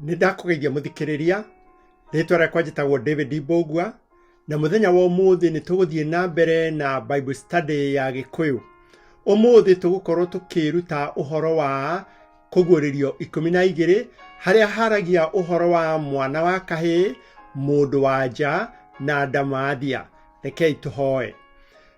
Nĩndakũgeithia mũthikĩrĩria, rĩtwa rĩakwa njĩtagwo David Mbũgua, na mũthenya wa ũmũthĩ nĩtũgũthiĩ na mbere na Bible study ya Gĩkũyũ. Ũmũthĩ tũgũkorwo tũkĩruta ũhoro wa kũguũrĩrio 12 harĩa haragia ũhoro wa mwana wa kahĩĩ, mũndũ wa nja na ndamathia. Rekei tũhoe.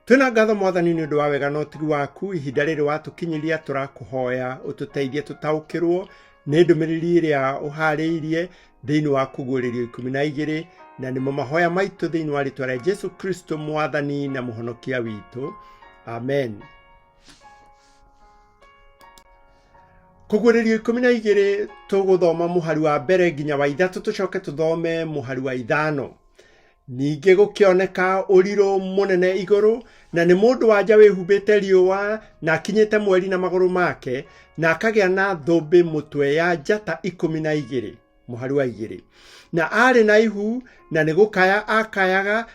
Twĩna ngatho Mwathani nĩ ũndũ wa wega na ũtigi waku, ihinda rĩrĩ watũkinyĩria tũrakũhoya ũtũteithie tũtaũkĩrwo nĩ ndũmĩrĩri ĩrĩa ũharĩirie thĩinĩ wa kũguũrĩrio 12, na nĩmo mahoya maitũ thĩinĩ wa rĩtwa rĩa Jesu Kristo Mwathani na mũhonokia witũ. Amen. Kũguũrĩrio 12 tũgũthoma mũhari wa mbere nginya wa 3, tũcoke tũthome mũhari wa 5. Ningĩ gũkĩoneka ũrirũ mũnene igũrũ, na nĩ mũndũ wa nja wĩhumbĩte riũa na akinyĩte mweri na magũrũ make, na akagĩa na thũmbĩ mũtwe ya njata 12. Mũhari wa 2. Na arĩ na ihu, na nĩ gũkaya akayaga,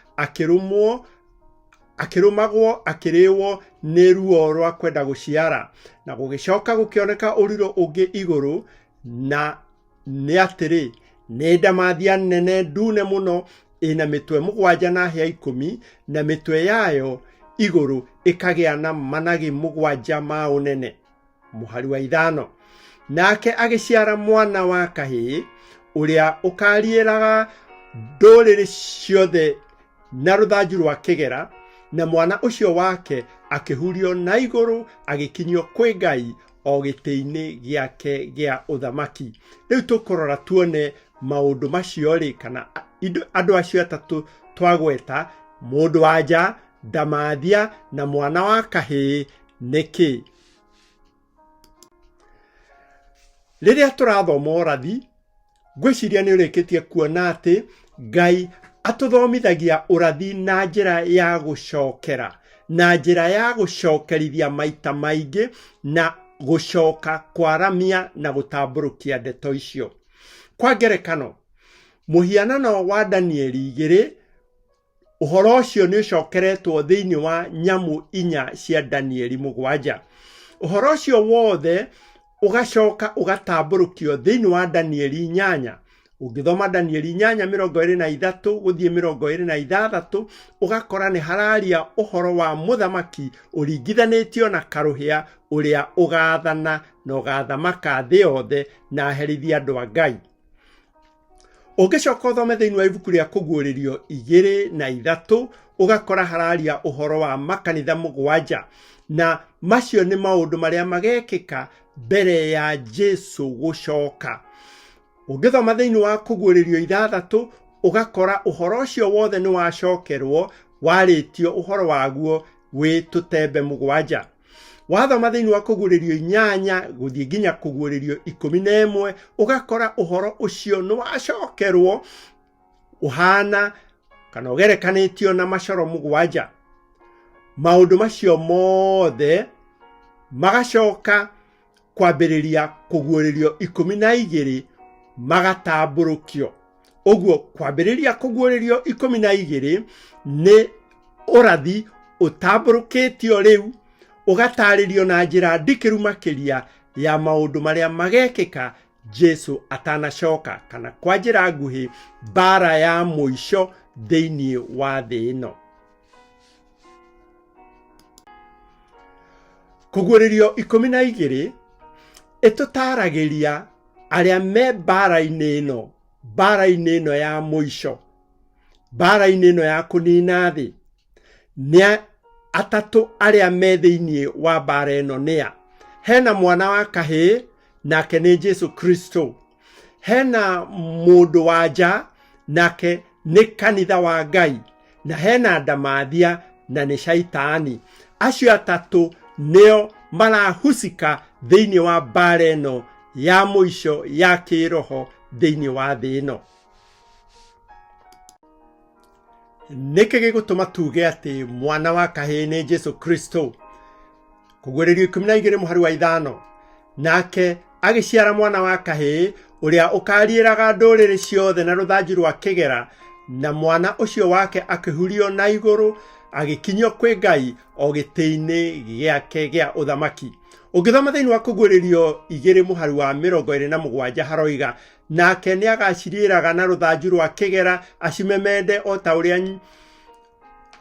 akĩrũmagwo akĩrĩĩo nĩ ruo rwa kwenda gũciara. Na gũgĩcoka gũkĩoneka ũrirũ ũngĩ igũrũ, na nĩ atĩrĩ, nĩ ndamathia nene ndune mũno ĩna mĩtwe 7 na hĩa 10, na mĩtwe yayo igũrũ ĩkagĩa na managi 7 ma ũnene. Mũhari wa 5. Nake agĩciara mwana wa kahĩĩ, ũrĩa ũkariĩraga ndũrĩrĩ ciothe na rũthanju rwa kĩgera, na mwana ũcio wake akĩhurio na igũrũ agĩkinyio kwĩ Ngai o gĩtĩ-inĩ gĩake gĩa ũthamaki. Rĩu tũkũrora tuone maũndũ macio rĩ, kana andũ acio atatũ twagweta, mũndũ wa nja, ndamathia na mwana wa kahĩĩ nĩkĩ. Rĩrĩa tũrathoma ũrathi, ngwĩciria nĩ ũrĩkĩtie kuona atĩ Ngai atũthomithagia ũrathi na njĩra ya gũcokera, na njĩra ya gũcokerithia maita maingĩ, na gũcoka kwaramia na gũtambũrũkia ndeto icio. Kwa ngerekano, mũhianano wa Danieli 2, ũhoro ũcio nĩ ũcokeretwo thĩinĩ wa nyamũ 4 cia Danieli 7. Ũhoro ũcio wothe ũgacoka ũgatambũrũkio thĩinĩ wa Danieli 8. Ũngĩthoma Danieli 8:23 gũthiĩ 26, ũgakora nĩ hararia ũhoro wa mũthamaki ũringithanĩtio na karũhĩa ũrĩa ũgathana na ũgathamaka thĩ yothe na aherithia andũ a Ngai. Ũngĩcoka ũthome thĩinĩ wa ibuku rĩa kũguũrĩrio 2 na 3, ũgakora hararia ũhoro wa makanitha 7, na macio nĩ maũndũ marĩa magekĩka mbere ya Jesu gũcoka. Ũngĩthoma thĩinĩ wa kũguũrĩrio 6, ũgakora ũhoro ũcio wothe nĩ wacokerwo, warĩtio ũhoro waguo wĩ tũtembe 7. Wathoma thĩinĩ wa kũguũrĩrio 8 gũthiĩ nginya kũguũrĩrio 11, ũgakora ũhoro ũcio nĩ wacokerwo ũhana kana ũgerekanĩtio na macoro 7. Maũndũ macio mothe magacoka kwambĩrĩria kũguũrĩrio 12 magatambũrũkio. Ũguo kwambĩrĩria kũguũrĩrio 12 nĩ ũrathi ũtambũrũkĩtio rĩu, ũgatarĩrio na njĩra ndikĩru makĩria ya maũndũ marĩa magekĩka Jesu atanacoka, kana kwa njĩra nguhĩ mbara ya mũico thĩinĩ wa thĩ ĩno. Kũguũrĩrio 12 ĩtũtaragĩria arĩa me mbara-inĩ ĩno ya mũico, mbara-inĩ ĩno ya kũnina thĩ. Nĩ atatũ arĩa me thĩinĩ wa mbara ĩno nĩa: hena mwana wa kahĩĩ, nake nĩ Jesu Kristo; hena mũndũ wa nja, nake nĩ kanitha wa Ngai; na hena ndamathia, na nĩ Shaitani. Acio atatũ nĩo marahusika thĩinĩ wa mbara ĩno ya mũico ya kĩroho thĩinĩ wa thĩ ĩno. Nĩkĩ gĩgũtũma tuge atĩ mwana wa kahĩĩ nĩ Jesu Kristo? Kũguũrĩrio 12 mũhari wa 5. Nake agĩciara mwana wa kahĩĩ, ũrĩa ũkariĩraga ndũrĩrĩ ciothe na rũthanju rwa kĩgera, na mwana ũcio wake akĩhurio na igũrũ agĩkinyio kwĩ Ngai o gĩtĩ-inĩ gĩake gĩa ũthamaki. Ũngĩthoma thĩinĩ wa Kũguũrĩrio 2:27 haroiga, nake nĩagaciriĩraga na rũthanju rwa kĩgera acimemende o ta ũrĩa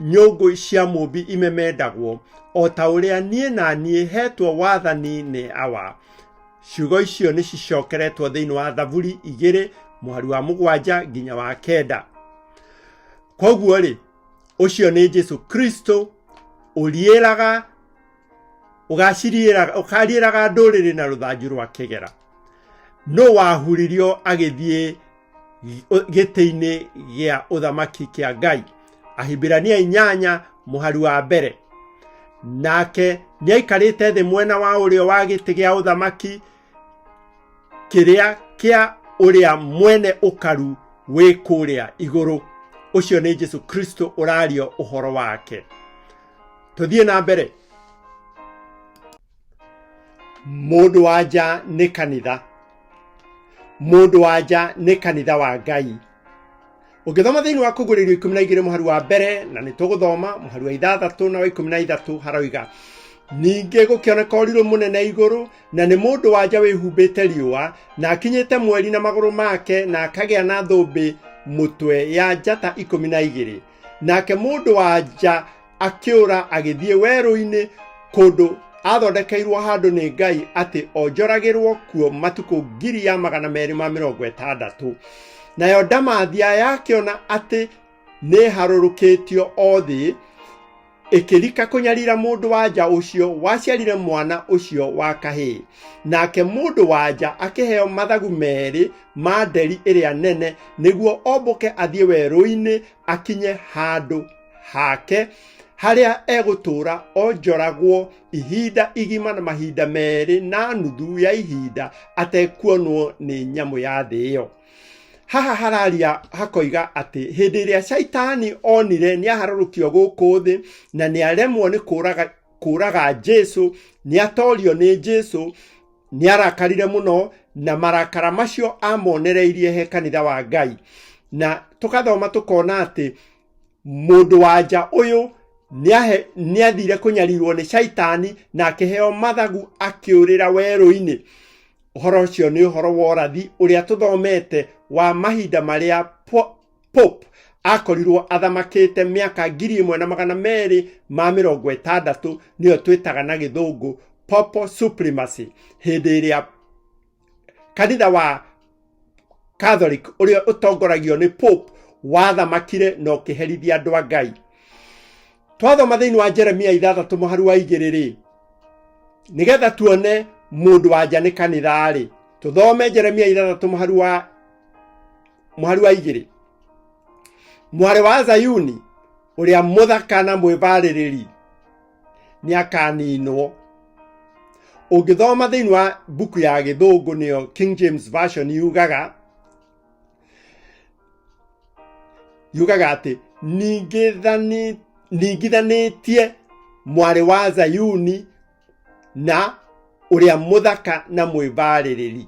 nyũngũ cia mũmbi imemendagwo, o ta ũrĩa niĩ na niĩ hetwo wathani nĩ awa. Ciugo icio nĩ cicokeretwo thĩinĩ wa Thaburi 2:7 nginya wa 9. Koguo rĩ, ũcio nĩ Jesu Kristo ũriĩraga ũkariĩraga ndũrĩrĩ na rũthanju rwa kĩgera. No wahuririo agĩthiĩ gĩtĩ-inĩ gĩa ũthamaki kĩa Ngai. Ahibirania 8:1. Nake nĩaikarĩte thĩ mwena wa ũrĩo wa gĩtĩ gĩa ũthamaki kĩrĩa kĩa ũrĩa mwene ũkaru wĩ kũrĩa igũrũ. Ũcio nĩ Jesu Kristo ũrario ũhoro wake. Tũthiĩ na mbere. Mũndũ wanja nĩ kanitha. Mũndũ wanja nĩ kanitha wa Ngai. Ũngĩthoma thĩinĩ wa Kũguũrĩrio 12:1 na nĩtũgũthoma mũhari wa 6 na wa 13 haroiga, ningĩ gũkĩoneka ũrirũ mũnene igũrũ, na nĩ mũndũ wanja wĩhumbĩte riũa, na akinyĩte mweri na magũrũ make, na akagĩa na thũmbĩ mũtwe ya njata 12. Nake mũndũ wanja akĩũra agĩthiĩ werũ-inĩ, kũndũ athondekeirwo handũ nĩ Ngai atĩ onjoragĩrwo kuo matukũ 260. Nayo ndamathia yakĩona atĩ nĩ harũrũkĩtio o thĩ, ĩkĩrika kũnyarira mũndũ wanja ũcio waciarire mwana ũcio wa kahĩĩ. Nake mũndũ wanja akĩheo mathagu merĩ ma nderi ĩrĩa nene, nĩguo ombũke athiĩ werũ-inĩ akinye handũ hake harĩa egũtũũra onjoragwo ihinda igima na mahinda merĩ na nuthu ya ihinda atekuonwo nĩ nyamũ ya thĩ ĩyo. Haha hararia hakoiga atĩ hĩndĩ ĩrĩa Shaitani onire nĩaharũrũkio gũkũ thĩ na nĩaremwo nĩ kũraga Jesu, nĩatorio nĩ Jesu, nĩarakarire mũno, na marakara macio amonereirie he kanitha wa Ngai. Na tũkathoma tũkona atĩ mũndũ wanja ũyũ nĩathire kũnyarirwo nĩ Shaitani na akĩheo mathagu akĩũrĩra werũ-inĩ. Ũhoro ũcio nĩ ũhoro wa ũrathi ũrĩa tũthomete wa mahinda marĩa Pope akorirwo athamakĩte mĩaka 1260, nĩyo twĩtaga na gĩthũngũ Papal Supremacy, hĩndĩ ĩrĩa kanitha wa Catholic ũrĩa ũtongoragio nĩ Pope wathamakire na ũkĩherithia andũ a Ngai. Twathoma thĩinĩ wa Jeremia 6:2 nĩgetha tuone mũndũ wanja nĩ kanitha rĩ, tũthome Jeremia 6:2. Mwarĩ wa Zayuni ũrĩa mũthaka na mwĩbarĩrĩri nĩakaninwo. Ũngĩthoma thĩinĩ wa buku ya gĩthũngũ nĩyo King James Version yugaga atĩ ningithanĩtie mwarĩ wa Zayuni na ũrĩa mũthaka na mwĩbarĩrĩri.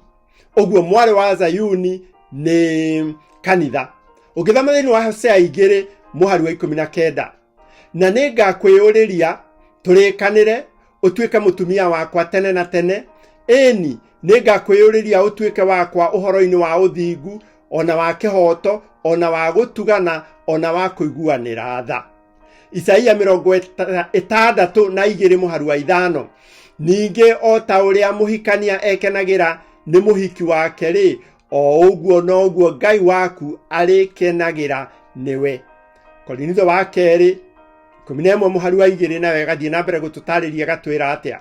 Ũguo mwarĩ wa Zayuni nĩ kanitha. Ũngĩthoma thĩinĩ wa Hosea 2:19, na nĩngakwĩyũrĩria tũrĩkanĩre ũtuĩke mũtumia wakwa tene na tene, ĩni nĩngakwĩyũrĩria ũtuĩke wakwa ũhoro-inĩ wa ũthingu, ona wa kĩhoto, ona wa gũtugana, ona wa kũiguanĩra tha. Isaia 62:5. Ningĩ o ta ũrĩa mũhikania ekenagĩra nĩ mũhiki wake rĩ, o ũguo noguo Ngai waku arĩkenagĩra nĩwe. Korinitho wa 2:11 nawe gathiĩ na mbere gũtũtarĩria gatwĩra atĩa,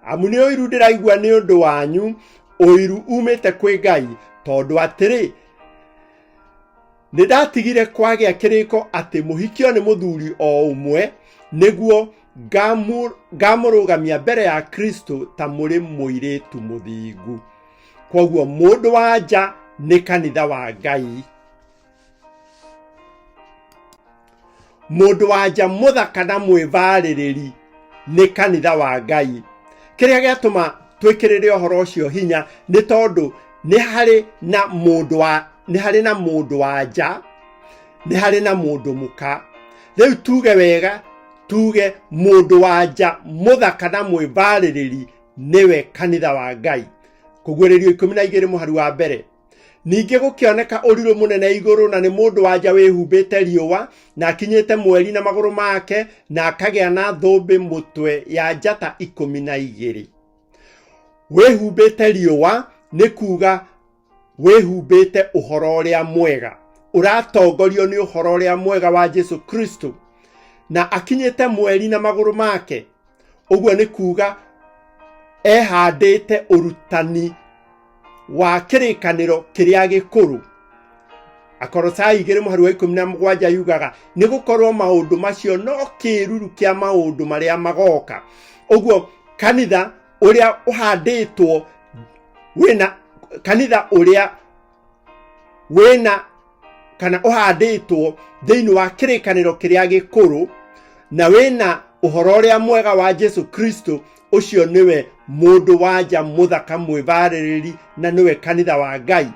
amu nĩ ũiru ndĩraigua nĩ ũndũ wanyu, ũiru umĩte kwĩ Ngai, tondũ atĩrĩ, nĩndatigire kwagĩa kĩrĩko atĩ mũhikio nĩ mũthuri o ũmwe, nĩguo ngamũrũgamia mbere ya Kristo ta mũrĩ mũirĩtu mũthingu. Koguo mũndũ wanja nĩ kanitha wa Ngai. Mũndũ wanja mũthaka na mwĩbarĩrĩri nĩ kanitha wa Ngai. Kĩrĩa gĩatũma twĩkĩrĩre ũhoro ũcio hinya nĩ tondũ nĩ harĩ na mũndũ wanja, nĩ harĩ na mũndũ mũka. Rĩu tuge wega, tuge mũndũ wanja mũthaka na mwĩbarĩrĩri niwe kanitha wa Ngai. Kũguũrĩrio 12 mũhari wa mbere. Ningĩ gũkĩoneka ũrirũ mũnene igũrũ, na nĩ mũndũ wanja wĩhumbĩte riũa na akinyĩte mweri na magũrũ make, na akagĩa na thũmbĩ mũtwe ya njata 12. Wĩhumbĩte riũa nĩ kuga wĩhumbĩte ũhoro ũrĩa mwega, ũratongorio nĩ ũhoro ũrĩa mwega wa Jesu Kristo, na akinyĩte mweri na magũrũ make. Ũguo nĩ kuga ehandĩte ũrutani wa kĩrĩkanĩro kĩrĩa gĩkũrũ. Akolosai 2:17 yugaga nĩ gũkorwo maũndũ macio no kĩruru kĩa maũndũ marĩa magoka. Ũguo kanitha ũrĩa ũhandĩtwo kanitha ũrĩa wĩna kana ũhandĩtwo thĩinĩ wa kĩrĩkanĩro kĩrĩa gĩkũrũ na wĩna ũhoro ũrĩa mwega wa Jesu Kristo, ũcio niwe mũndũ wanja mũthaka mwĩbarĩrĩri, na niwe kanitha wa Ngai.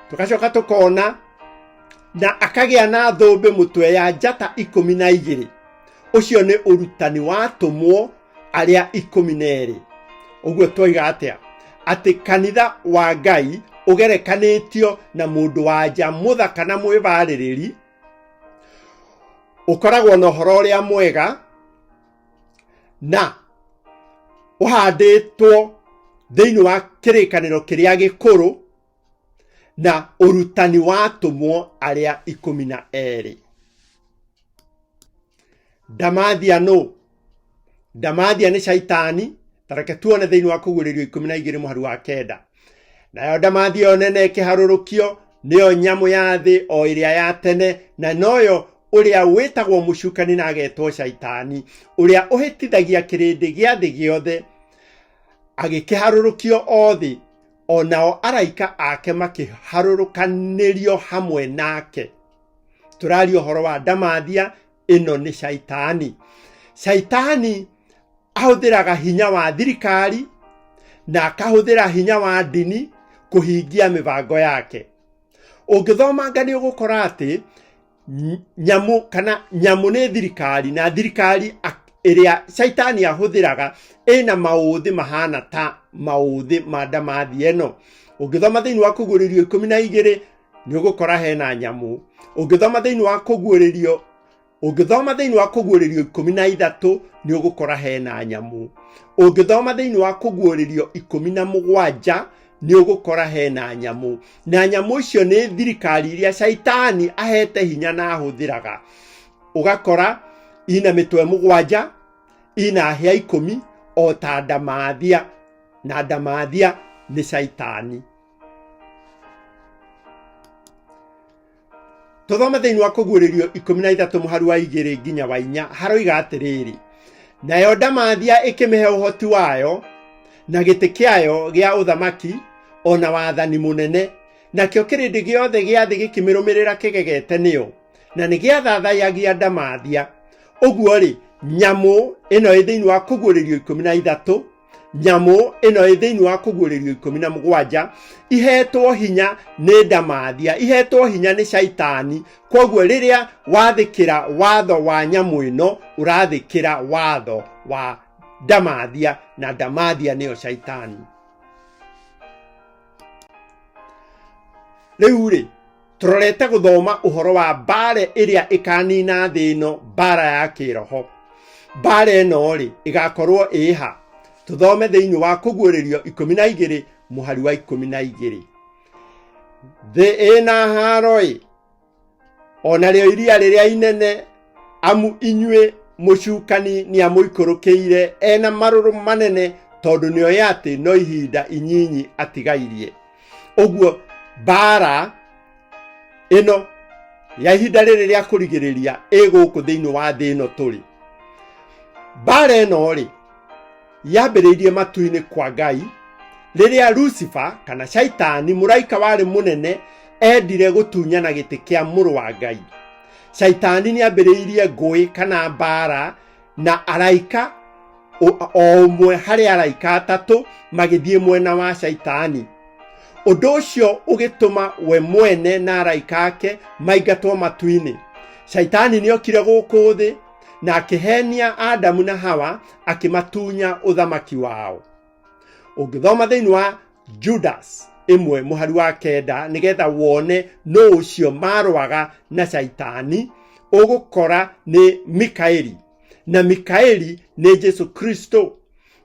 Tukacoka tukona na akagĩa na thũmbĩ mũtwe ya njata 12. Ũcio nĩ ũrutani wa tũmwo arĩa 12. Ũguo twoiga atĩa? Atĩ kanitha wa Ngai ũgerekanĩtio na mũndũ wanja mũthaka na mwĩbarĩrĩri, ũkoragwo na ũhoro ũrĩa mwega na ũhandĩtwo thĩinĩ wa kĩrĩkanĩro kĩrĩa gĩkũrũ na ũrutani wa tũmwo arĩa 12. Ndamathia no. Ndamathia nĩ Shaitani. Tareke tuone thĩinĩ wa Kũguũrĩrio 12 mũhari wa 9. Nayo ndamathia nene ĩkĩharũrũkio nĩyo nyamũ ya thĩ o ĩrĩa ya tene, na noyo ũrĩa wĩtagwo mũcukani na agetwo Shaitani, ũrĩa ũhĩtithagia kĩrĩndĩ gĩa thĩ gĩothe. Agĩkĩharũrũkio o thĩ, o nao araika ake makĩharũrũkanĩrio hamwe nake. Tũraria ũhoro wa ndamathia, ĩno nĩ Shaitani. Shaitani ahũthĩraga hinya wa thirikari na akahũthĩra hinya wa ndini kũhingia mĩbango yake. Ũngĩthoma ngani ũgũkora atĩ nyamũ nĩ thirikari, na thirikari ĩrĩa Shaitani ahũthĩraga ĩna maũthĩ mahana ta maũthĩ ma ndamathia ĩno. Ũngĩthoma thĩinĩ wa Kũguũrĩrio 12 nĩ ũgũkora hena nyamũ. Ũngĩthoma thĩinĩ wa Kũguũrĩrio 13 nĩ ũgũkora hena nyamũ. Ũngĩthoma thĩinĩ wa Kũguũrĩrio 17 nĩ ũgũkora hena nyamũ. Na nyamũ icio nĩ thirikari iria Shaitani ahete hinya na ahũthĩraga. Ũgakora ina mĩtwe 7, ina hĩa 10 o ta ndamathia, na ndamathia nĩ Shaitani. Tũthoma thĩinĩ wa Kũguũrĩrio 13 mũhari wa 2 nginya wa 4 haroiga atĩrĩrĩ, nayo ndamathia ĩkĩmĩhe ũhoti wayo na gĩtĩ kĩayo gĩa ũthamaki ona wathani mũnene, nakĩo kĩrĩndĩ gĩothe gĩa thĩ gĩkĩmĩrũmĩrĩra kĩgegete nĩyo, na nĩ gĩathathayagia ndamathia. Ũguo rĩ, nyamũ ĩno ĩ thĩinĩ wa Kũguũrĩrio 13, nyamũ ĩno ĩ thĩinĩ wa Kũguũrĩrio 17 ihetwo hinya nĩ ndamathia, ihetwo hinya nĩ Shaitani. Koguo rĩrĩa wathĩkĩra watho wa nyamũ ĩno, ũrathĩkĩra watho wa ndamathia, na ndamathia nĩyo Shaitani. Rĩu rĩ, tũrorete gũthoma ũhoro wa mbara ĩrĩa ĩkanina thĩ ĩno, mbara ya kĩroho. Mbara ĩno rĩ ĩgakorwo ĩha. Tũthome thĩinĩ wa Kũguũrĩrio 12 mũhari wa 12. Thĩ ĩna haro ĩ, ona rĩo iria rĩrĩa inene, amu inyuĩ mũcukani nĩ amũikũrũkĩire, ena marũrũ manene, tondũ nĩoĩ atĩ no ihinda inyinyi atigairie. Ũguo mbara ĩno ya ihinda rĩrĩ rĩa kũrigĩrĩria ĩgũkũ thĩinĩ wa thĩ ĩno tũrĩ. Mbara ĩno rĩ yambĩrĩirie matu-inĩ kwa Ngai rĩrĩa Lucifer kana Shaitani mũraika warĩ mũnene endire gũtunyana gĩtĩ kĩa mũrũ wa Ngai. Shaitani nĩ ambĩrĩirie ngũĩ kana mbara na araika o ũmwe harĩ araika 3 magĩthiĩ mwena wa Shaitani. Ũndũ ũcio ũgĩtũma we mwene na araika ake maingatwo matu-inĩ. Shaitani nĩ okire gũkũ thĩ na akĩhenia Adamu na Hawa, akĩmatunya ũthamaki wao. ũngĩthoma thĩinĩ wa Judas 1:9 nigetha wone no ũcio marwaga na Shaitani, ũgũkora nĩ Mikaeli, na Mikaeli nĩ Jesu Kristo.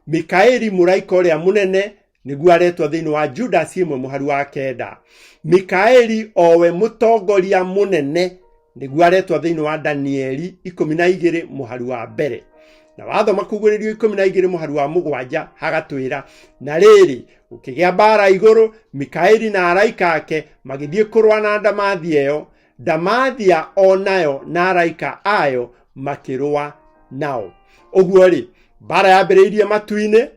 Mikaeli mũraika ũrĩa mũnene nĩguo aretwo thĩinĩ wa Judas 1:9. Mikaeli owe mũtongoria mũnene nĩguo aretwo thĩinĩ wa Danieli 12:1. Na wathoma kũgũrĩrio 12:7 hagatwĩra, na rĩrĩ ũkĩgĩa mbara igũrũ, Mikaeli na araika ake magĩthiĩ kũrũa na ndamathia ĩyo, ndamathia onayo na araika ayo makĩrũa nao. Ũguo rĩ, mbara yambĩrĩirie matu-inĩ,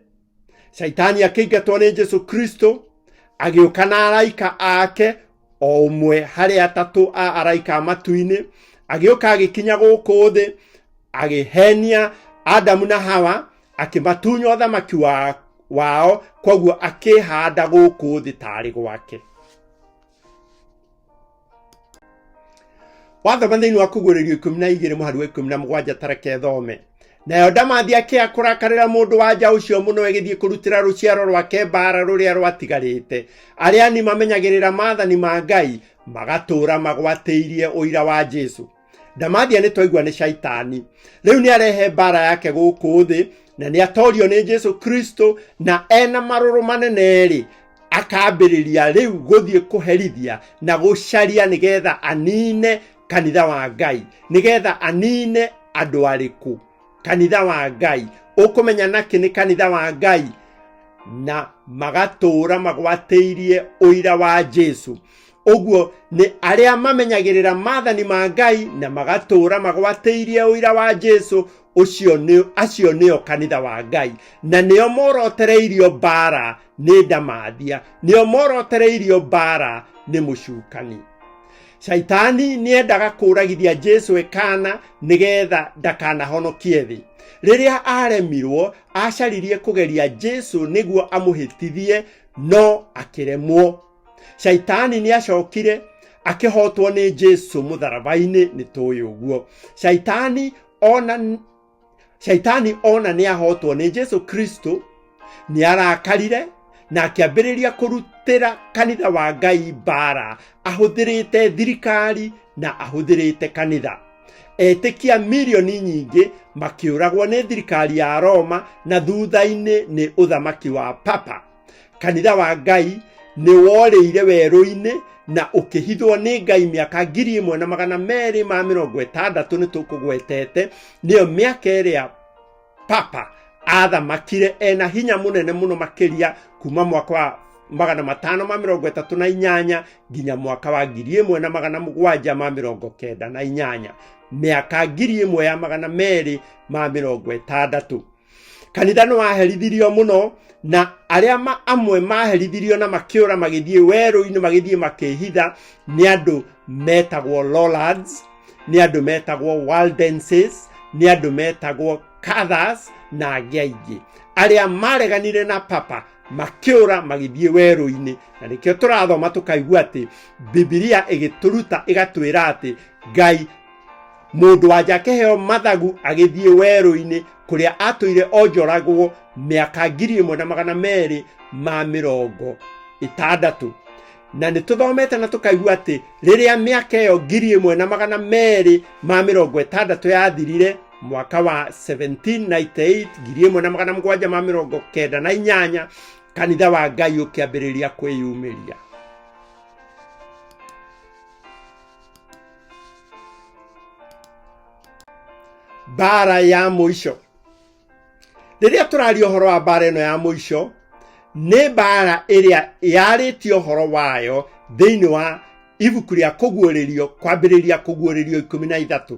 Shaitani akĩingatwo nĩ Jesu Kristo, agĩũka na araika ake o ũmwe harĩ atatũ a araika matu-inĩ, agĩũka agĩkinya gũkũ thĩ, agĩhenia Adamu na Hawa, akĩmatunya ũthamaki wao, koguo akĩhanda gũkũ thĩ tarĩ gwake. Wathoma thĩinĩ wa kũgũrĩrio 12:17 tareke thome. Nayo ndamathia akĩaga kũrakarĩra mũndũ wanja ũcio mũno, agĩthiĩ kũrutĩra rũciaro rwake mbara rũrĩa rwatigarĩte, arĩa ni mamenyagĩrĩra maathani ma Ngai, magatũũra magwatĩirie ũira wa Jesu. Ndamathia nĩ twaigua nĩ Shaitani. Rĩu nĩ arehe mbara yake gũkũ thĩ, na nĩ atorio nĩ Jesu Kristo, na ena marũrũ manene rĩ, akambĩrĩria rĩu gũthiĩ kũherithia na gũcaria nĩgetha anine kanitha wa Ngai, nĩgetha anine andũ arĩkũ. Kanitha wa Ngai, ũkũmenya nakĩ nĩ kanitha wa Ngai? Na magatũũra magwatĩirie ũira wa Jesu. Ũguo nĩ arĩa mamenyagĩrĩra maathani ma Ngai na magatũũra magwatĩirie ũira wa Jesu, acio nĩo kanitha wa Ngai, na nĩo morotereirio mbara nĩ ndamathia, nĩo morotereirio mbara nĩ mũcukani. Shaitani niendaga kũragithia Jesu ekana nĩgetha ndakanahonokie thĩ. Rĩrĩa aremirwo, acaririe kũgeria Jesu nĩguo amũhĩtithie, no akĩremwo. Shaitani nĩ acokire akĩhotwo nĩ Jesu mũtharaba-inĩ, nĩ tũĩ ũguo. Shaitani ona nĩ ahotwo nĩ Jesu Kristo, nĩ arakarire na akĩambĩrĩria kũrutĩra kanitha wa Ngai mbara, ahũthĩrĩte thirikari na ahũthĩrĩte kanitha. Etĩkia milioni nyingĩ makĩũragwo nĩ thirikari ya Roma, na thutha-inĩ nĩ ũthamaki wa Papa. Kanitha wa Ngai nĩ worĩire werũ-inĩ na ũkĩhithwo nĩ Ngai mĩaka 1260 nĩ tũkũgwetete, nĩyo mĩaka ĩrĩa Papa athamakire ena hinya mũnene mũno makĩria, kuma mwaka wa 538 nginya mwaka wa 1798, mĩaka 1260. Kanitha nĩ waherithirio mũno, na arĩa amwe maherithirio na makĩũra magĩthiĩ werũ-inĩ, magĩthiĩ makĩhitha, nĩ andũ metagwo Lollards, nĩ andũ metagwo Waldenses, nĩ andũ metagwo Cathars na angĩ aingĩ, arĩa mareganire na Papa makĩũra magĩthiĩ werũ-inĩ. Na nĩkĩo tũrathoma tũkaigua atĩ Biblia ĩgĩtũruta ĩgatwĩra atĩ Ngai mũndũ wanja akĩheo mathagu agĩthiĩ werũ-inĩ, kũrĩa atũire onjoragwo mĩaka 1260. Na nĩ tũthomete na tũkaigua atĩ rĩrĩa mĩaka ĩyo 1260 yathirire, mwaka wa 1798, 1798, kanitha wa Ngai ũkĩambĩrĩria kwĩyumĩria. Mbara ya mũico. Rĩrĩa tũraria ũhoro wa mbara ĩno ya mũico, nĩ mbara ĩrĩa yarĩtio ũhoro wayo thĩinĩ wa ibuku rĩa kũguũrĩrio, kwambĩrĩria kũguũrĩrio 13.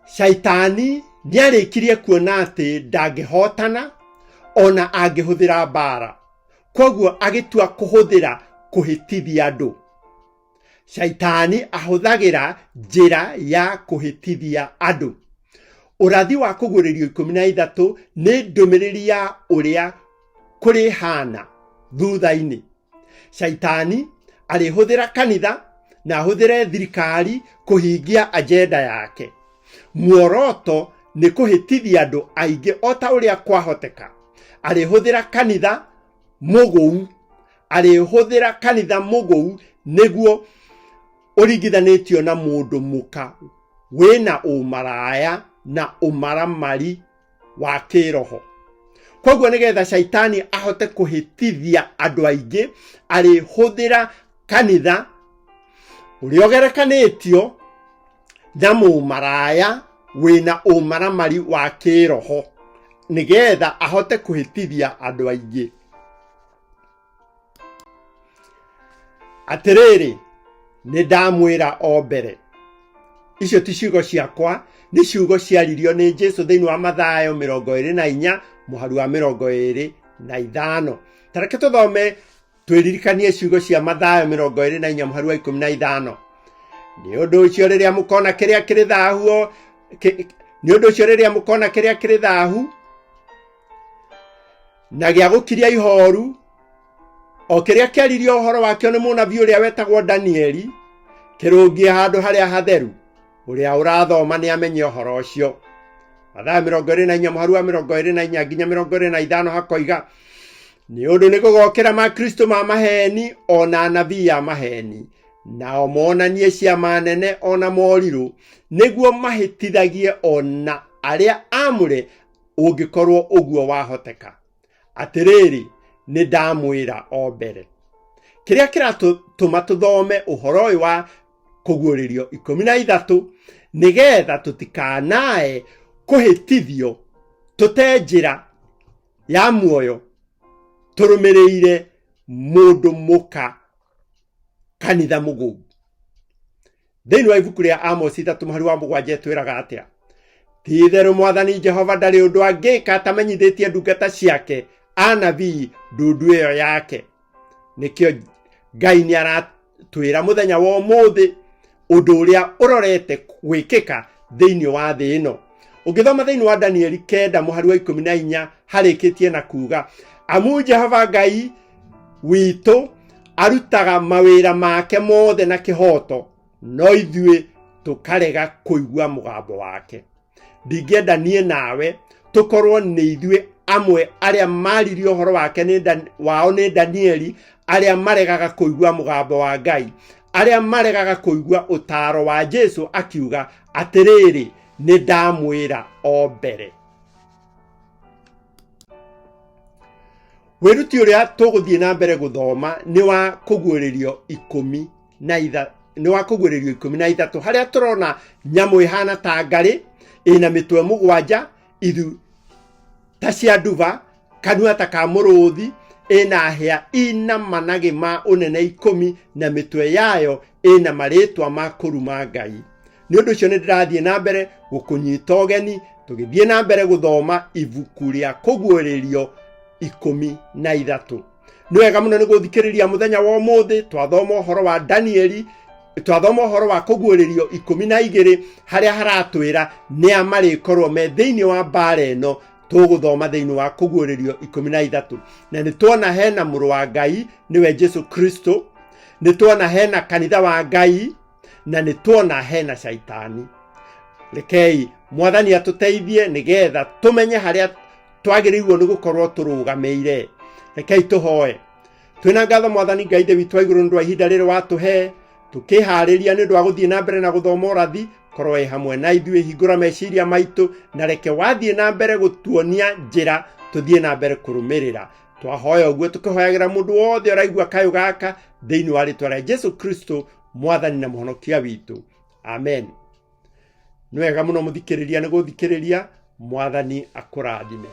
Shaitani nĩarĩkirie kuona atĩ ndangĩhotana ona angĩhũthĩra mbara, koguo agĩtua kũhũthĩra kũhĩtithia andũ. Shaitani ahũthagĩra njĩra ya kũhĩtithia andũ. Ũrathi wa kũguũrĩrio 13 nĩ ndũmĩrĩri ya ũrĩa kũrĩ hana thutha-inĩ. Shaitani arĩhũthĩra kanitha na ahũthĩre thirikari kũhingia agenda yake. Muoroto nĩ kũhĩtithia andũ aingĩ o ta ũrĩa kwahoteka. arihuthira kanitha muguu, arihuthira kanitha muguu niguo urigithanitio na mundu muka wina umaraya na umaramari wa kiroho. Koguo nigetha shaitani ahote kuhitithia andu aingi, arihuthira kanitha uriogerekanitio na mumaraya wina umaramari wa kiroho, nigetha ahote kuhitithia andu aingi. Atiriri, ni ndamwira o mbere, icio ti ciugo ciakwa, ni ciugo ciaririo ni Jesu thiini wa Mathayo 24 muharu wa 25. Tareke tuthome twiririkanie ciugo cia Mathayo 24 muharu wa 15. Ni undu ucio riria mukona kiria kiri thahu, ni undu ucio riria mukona kiria kiri thahu na gia gukiria ihoru, o kiria kiaririo uhoro wakio ni munabii uria wetagwo Danieli, kirungie handu haria hatheru, uria urathoma ni amenye uhoro ucio. Mathayo 24 muharu wa 24 nginya 25 hakoiga, ni undu ni gugokira ma Kristo ma maheni ona anabii ya maheni, nao monanie ciama nene ona moriru, niguo mahitithagie ona aria amure ungikorwo uguo wahoteka. Atiriri, ni ndamwira o mbere. Kiria kiratuma tuthome uhoro uyu wa kuguuririo 13 nigetha tutikanae kuhitithio tutenjira ya muoyo turumirire mundu muka kanitha muguu. Thiini wa ibuku ria Amos 3 muharu wa 7 twiraga atia, ti-itheru Mwathani Jehova ndari undu angika atamenyithitie ndungata ciake anabii ndundu iyo yake. Nikio Ngai ni aratwira muthenya wa umuthi undu uria urorete gwikika thiini wa thi ino. Ungithoma thiini wa Danieli 9 muharu wa 14 harikitie na kuga, amu Jehova Ngai witu arutaga mawira make mothe na kihoto, no ithuĩ tukarega kuigua mugambo wake. Ndingĩenda niĩ nawe tukorwo nĩ ithuĩ amwe aria maririo horo wake ni Danieli, aria maregaga kuigua mugambo wa Ngai, aria maregaga kuigua utaro wa Jesu akiuga atiriri, ni ndamwira o mbere. Wiruti uria tuguthie na mbere guthoma ni wa kuguuririo 13 haria turona nyamu ihana ta ngari ina mitwe mugwanja, ithu ta cia nduva, kanua ta ka muruthi, ina hĩa ina managi ma unene 10 na mitwe yayo ina maritwa ma kuruma Ngai. Ni undu ucio ni ndirathie na mbere gukunyita ugeni tugithie na mbere guthoma ibuku ria kuguuririo 13. Ni wega muno ni guthikiriria muthenya wa umuthi twathoma uhoro wa Danieli, twathoma uhoro wa kuguuririo 12 haria haratwira ni amarikorwo me thiini wa mbara ino tuguthoma thiini wa kuguuririo 13. Na ni tuona hena muru wa Ngai niwe Jesu Kristo, ni tuona hena kanitha wa Ngai, na ni tuona hena shaitani. Rekei Mwathani atuteithie nigetha tumenye haria twagirirwo ni gukorwo turugameire. Rekei tuhoe. Twina ngatho Mwathani Ngai ithe witũ wa igũrũ nĩ ũndũ wa ihinda rĩrĩ watuhe tukihariria nĩ ũndũ wa guthie na mbere na guthoma ũrathi. Korwo hamwe na ithuĩ, hingũra meciria maitũ na reke wathie na mbere gutuonia njĩra tuthie na mbere kurumirira. Twahoya ũguo tukihoyagĩra mũndũ wothe ũraigua kayũ gaka thĩinĩ wa rĩtwa rĩa Jesu Kristo, Mwathani na mũhonokia witũ. Amen. Nĩ wega mũno mũthikĩrĩria nĩ gũthikĩrĩria. Mwathani akũrathime.